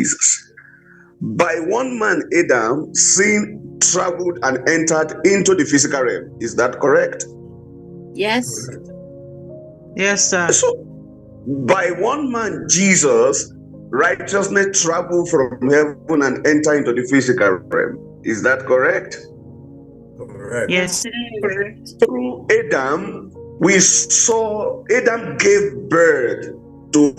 Jesus. By one man, Adam, sin traveled and entered into the physical realm. Is that correct? Yes. Yes, sir. So, by one man, Jesus, righteousness traveled from heaven and entered into the physical realm. Is that correct? Correct. Yes. Correct. Through Adam, we saw Adam gave birth to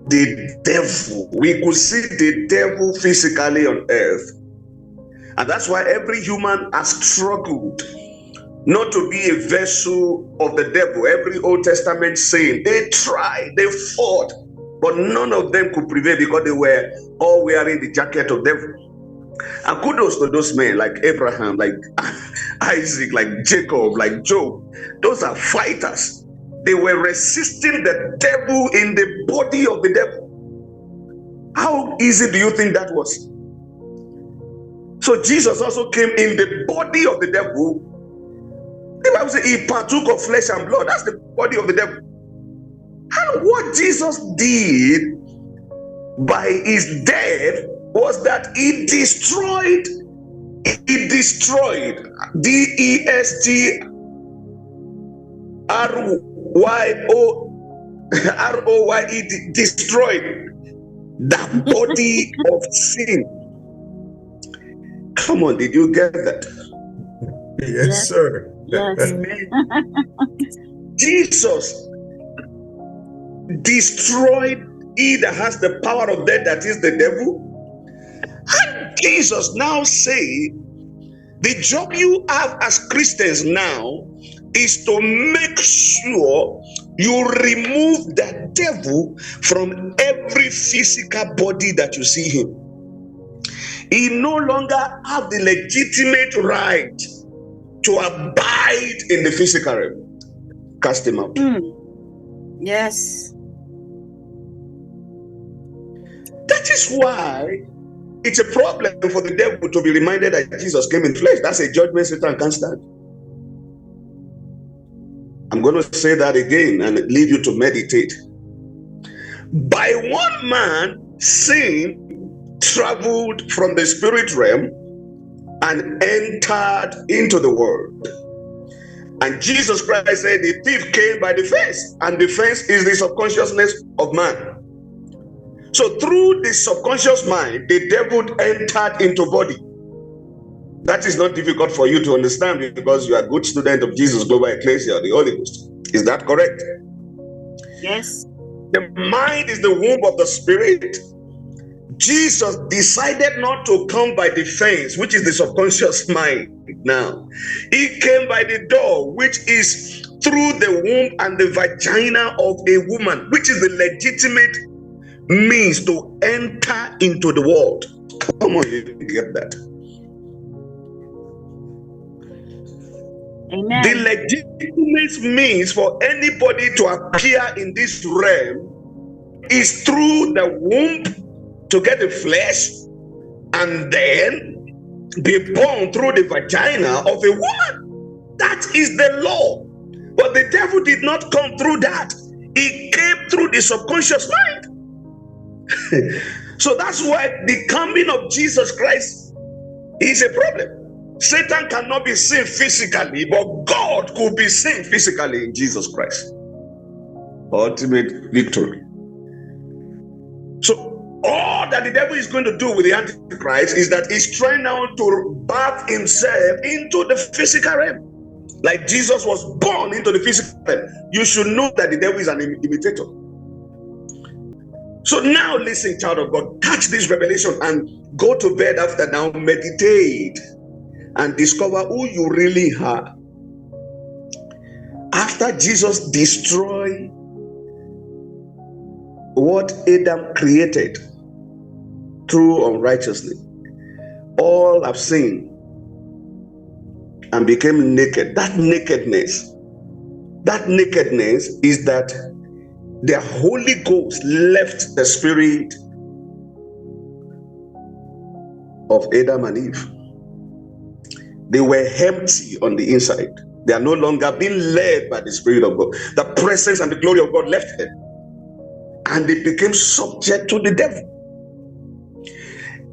the devil. We could see the devil physically on earth. And that's why every human has struggled not to be a vessel of the devil. Every Old Testament saint, they tried, they fought, but none of them could prevail because they were all wearing the jacket of devil. And kudos to those men like Abraham, like Isaac, like Jacob, like Job. Those are fighters. They were resisting the devil in the body of the devil. How easy do you think that was? So Jesus also came in the body of the devil. The Bible says he partook of flesh and blood. That's the body of the devil. And what Jesus did by his death was that he destroyed DESTROYE, destroyed the body of sin. Come on, did you get that? Yes, sir. Yes. Jesus destroyed he that has the power of death, that is the devil. And Jesus now say, the job you have as Christians now is to make sure you remove the devil from every physical body that you see him. He no longer have the legitimate right to abide in the physical realm. Cast him out. Yes. That is why it's a problem for the devil to be reminded that Jesus came in flesh. That's a judgment Satan can't stand. I'm going to say that again and leave you to meditate. By one man, sin traveled from the spirit realm and entered into the world. And Jesus Christ said the thief came by the fence, and the fence is the subconsciousness of man. So through the subconscious mind, the devil entered into body. That is not difficult for you to understand because you are a good student of Jesus, Global Ekklesia, the Holy Ghost. Is that correct? Yes. The mind is the womb of the spirit. Jesus decided not to come by the fence, which is the subconscious mind now. He came by the door, which is through the womb and the vagina of a woman, which is the legitimate means to enter into the world. Come on, you get that? Amen. The legitimate means for anybody to appear in this realm is through the womb to get the flesh and then be born through the vagina of a woman. That is the law. But the devil did not come through that. He came through the subconscious mind. So that's why the coming of Jesus Christ is a problem. Satan cannot be seen physically, but God could be seen physically in Jesus Christ. Ultimate victory. So all that the devil is going to do with the Antichrist is that he's trying now to birth himself into the physical realm. Like Jesus was born into the physical realm. You should know that the devil is an imitator. So now listen, child of God, catch this revelation and go to bed after now, meditate and discover who you really are. After Jesus destroyed what Adam created through unrighteousness, all have sinned and became naked. That nakedness is that the Holy Ghost left the spirit of Adam and Eve. They were empty on the inside. They are no longer being led by the Spirit of God. The presence and the glory of God left them. And they became subject to the devil.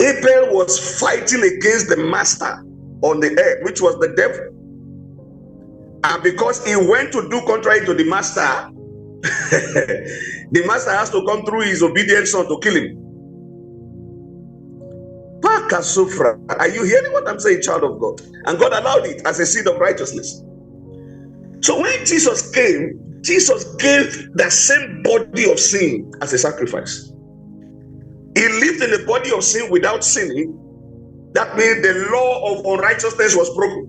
Abel was fighting against the master on the earth, which was the devil. And because he went to do contrary to the master, the master has to come through his obedient son to kill him. Are you hearing what I'm saying, child of God? And God allowed it as a seed of righteousness. So when Jesus came, Jesus gave the same body of sin as a sacrifice. He lived in the body of sin without sinning. That means the law of unrighteousness was broken.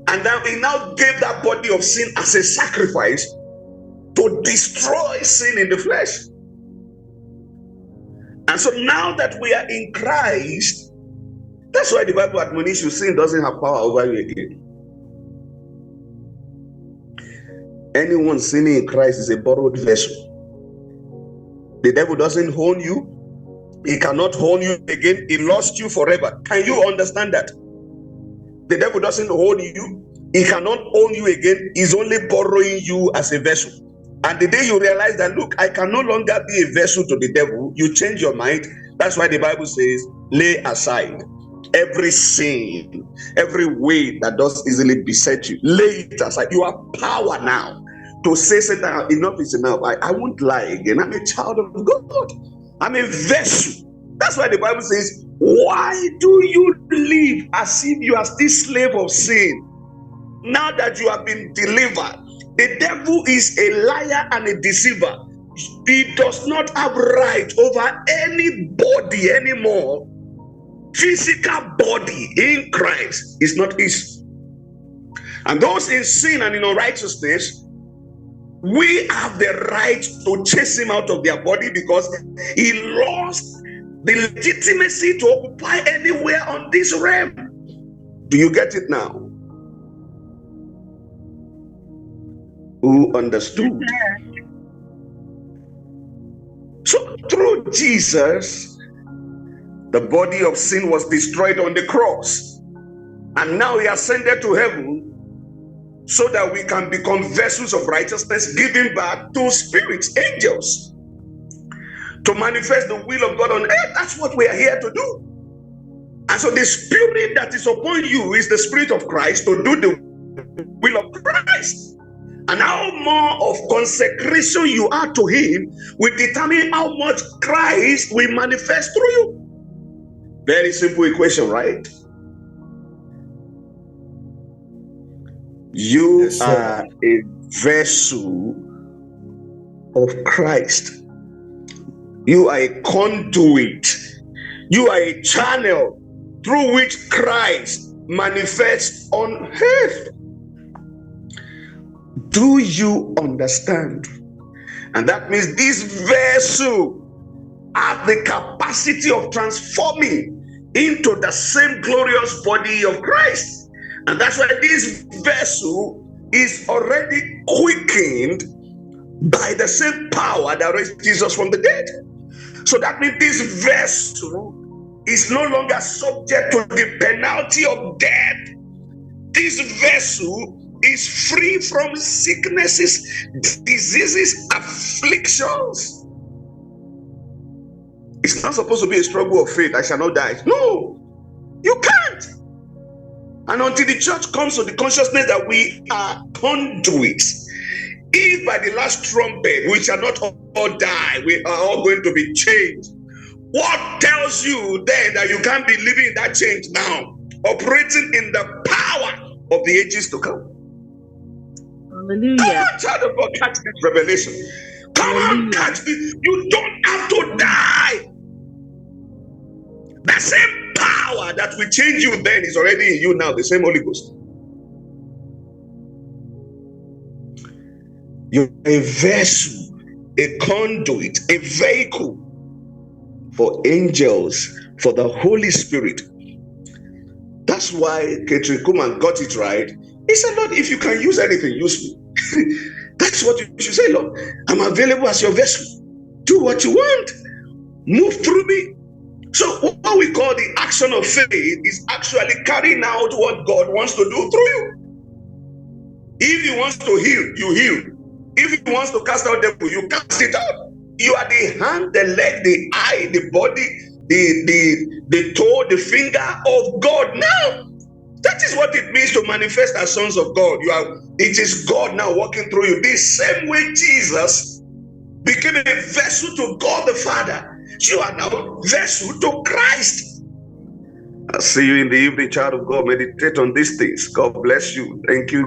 And then he now gave that body of sin as a sacrifice to destroy sin in the flesh. And so now that we are in Christ, that's why the Bible admonishes you, sin doesn't have power over you again. Anyone sinning in Christ is a borrowed vessel. The devil doesn't own you. He cannot own you again. He lost you forever. Can you understand that? The devil doesn't own you. He cannot own you again. He's only borrowing you as a vessel. And the day you realize that, look, I can no longer be a vessel to the devil, you change your mind. That's why the Bible says, lay aside every sin, every weight that does easily beset you. Lay it aside. You have power now to say, Satan, enough is enough. I won't lie again. I'm a child of God. I'm a vessel. That's why the Bible says, why do you live as if you are still slave of sin? Now that you have been delivered, the devil is a liar and a deceiver. He does not have right over anybody anymore. Physical body in Christ is not his. And those in sin and in unrighteousness, we have the right to chase him out of their body because he lost the legitimacy to occupy anywhere on this realm. Do you get it now? Who understood? So through Jesus, the body of sin was destroyed on the cross, and now he ascended to heaven so that we can become vessels of righteousness, giving back to spirits, angels, to manifest the will of God on earth. That's what we are here to do. And so the spirit that is upon you is the spirit of Christ to do the will of Christ. And how more of consecration you are to him will determine how much Christ will manifest through you. Very simple equation, right? You are a vessel of Christ. You are a conduit. You are a channel through which Christ manifests on earth. Do you understand? And that means this vessel has the capacity of transforming into the same glorious body of Christ. And that's why this vessel is already quickened by the same power that raised Jesus from the dead. So that means this vessel is no longer subject to the penalty of death. This vessel is free from sicknesses, diseases, afflictions. It's not supposed to be a struggle of faith. I shall not die. No, you can't. And until the church comes to the consciousness that we are conduits, if by the last trumpet we shall not all die, we are all going to be changed. What tells you then that you can't be living in that change now, operating in the power of the ages to come? Hallelujah. Come on, child of God, catch this revelation. Come on, catch this. You don't have to die. The same power that will change you then is already in you now, the same Holy Ghost. You're a vessel, a conduit, a vehicle for angels, for the Holy Spirit. That's why Katrin Kuhlman got it right. He said, Lord, if you can use anything, use me. That's what you should say, Lord. I'm available as your vessel. Do what you want. Move through me. So what we call the action of faith is actually carrying out what God wants to do through you. If he wants to heal, you heal. If he wants to cast out devil, you cast it out. You are the hand, the leg, the eye, the body, the toe, the finger of God. Now, that is what it means to manifest as sons of God. It is God now working through you. The same way Jesus became a vessel to God the Father, you are now a vessel to Christ. I'll see you in the evening, child of God. Meditate on these things. God bless you. Thank you.